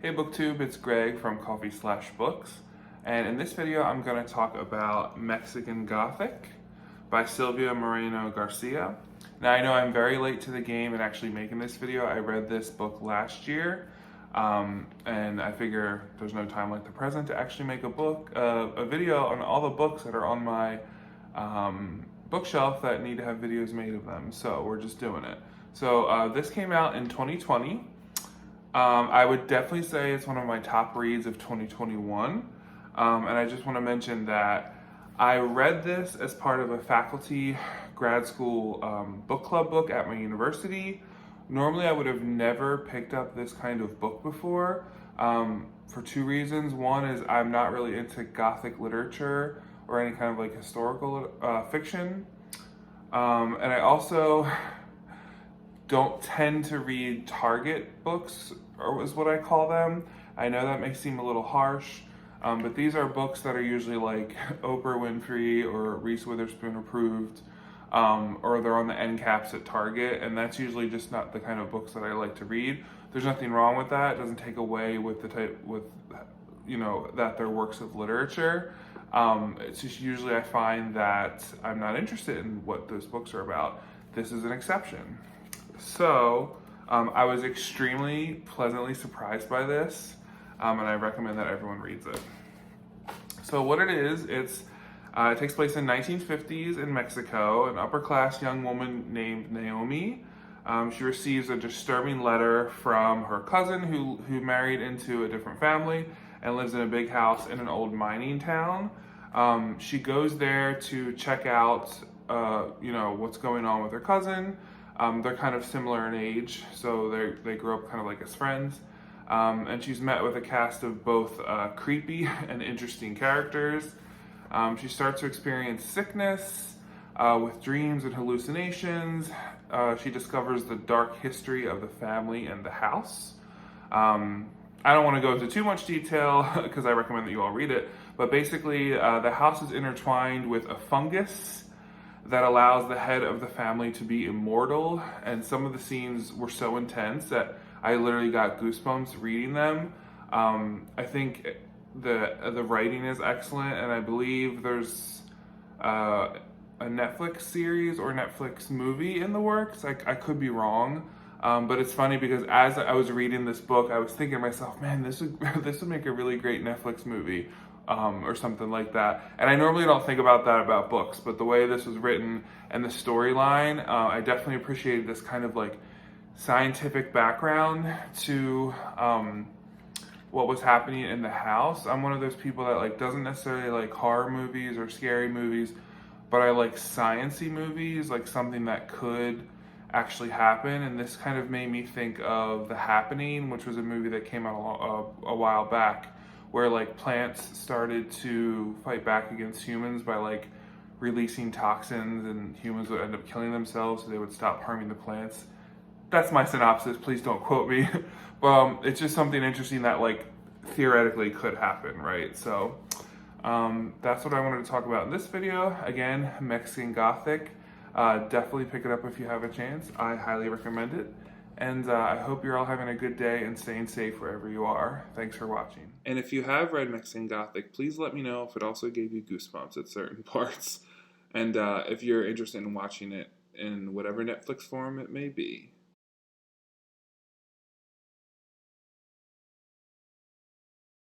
Hey BookTube, it's Greg from Coffee/Books, and in this video I'm going to talk about Mexican Gothic by Sylvia Moreno-Garcia. Now I know I'm very late to the game in actually making this video. I read this book last year, and I figure there's no time like the present to actually make a video on all the books that are on my bookshelf that need to have videos made of them. So we're just doing it. So this came out in 2020. I would definitely say it's one of my top reads of 2021. And I just want to mention that I read this as part of a faculty grad school book club book at my university. Normally I would have never picked up this kind of book before for two reasons. One is I'm not really into Gothic literature or any kind of like historical fiction. And I also don't tend to read Target books, or is what I call them. I know that may seem a little harsh, but these are books that are usually like Oprah Winfrey or Reese Witherspoon approved, or they're on the end caps at Target, and that's usually just not the kind of books that I like to read. There's nothing wrong with that. It doesn't take away with that they're works of literature. It's just usually I find that I'm not interested in what those books are about. This is an exception. So I was extremely pleasantly surprised by this, and I recommend that everyone reads it. So what it is, it takes place in 1950s in Mexico. An upper-class young woman named Naomi, she receives a disturbing letter from her cousin who married into a different family and lives in a big house in an old mining town. She goes there to check out what's going on with her cousin. They're kind of similar in age, so they grew up kind of like as friends. And she's met with a cast of both creepy and interesting characters. She starts to experience sickness with dreams and hallucinations. She discovers the dark history of the family and the house. I don't want to go into too much detail because I recommend that you all read it, but basically the house is intertwined with a fungus that allows the head of the family to be immortal, and some of the scenes were so intense that I literally got goosebumps reading them. I think the writing is excellent, and I believe there's a Netflix series or Netflix movie in the works. I could be wrong, but it's funny because as I was reading this book, I was thinking to myself, man, this would make a really great Netflix movie. Or something like that. And I normally don't think about that about books, but the way this was written and the storyline, I definitely appreciated this kind of like scientific background to what was happening in the house. I'm one of those people that like doesn't necessarily like horror movies or scary movies, but I like science-y movies, like something that could actually happen. And this kind of made me think of The Happening, which was a movie that came out a while back, where like plants started to fight back against humans by like releasing toxins, and humans would end up killing themselves so they would stop harming the plants. That's my synopsis, please don't quote me. But it's just something interesting that like theoretically could happen, right? So that's what I wanted to talk about in this video. Again, Mexican Gothic. Definitely pick it up if you have a chance. I highly recommend it. And I hope you're all having a good day and staying safe wherever you are. Thanks for watching. And if you have read Mexican Gothic, please let me know if it also gave you goosebumps at certain parts. And if you're interested in watching it in whatever Netflix form it may be.